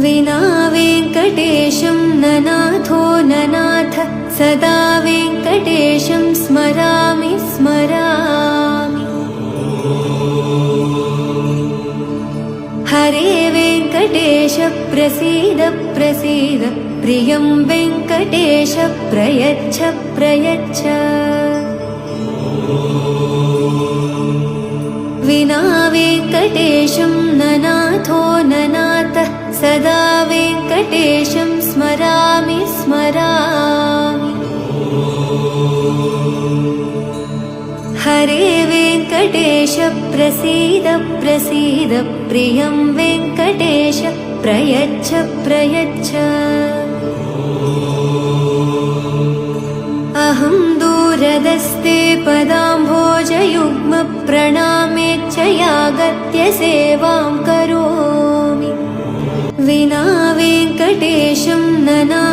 विना वेङ्कटेशं ननाथो ननाथ सदा वेङ्कटेशं स्मरामि स्मरामि। हरे वेङ्कटेश प्रसीद प्रसीद प्रियं वेङ्कटेश प्रयच्छ प्रयच्छ। विना वेङ्कटेशं ननाथो ननाथ सदा वेङ्कटेशं स्मरामि स्मरामि। हरे वेङ्कटेश प्रसीद प्रसीद प्रियं वेङ्कटेश प्रयच्छ प्रयच्छ। अहं दूरदस्ते पदाम्भोजयुग्म प्रणामेच्च यागत्य सेवां करोमि। विना वेङ्कटेशं नना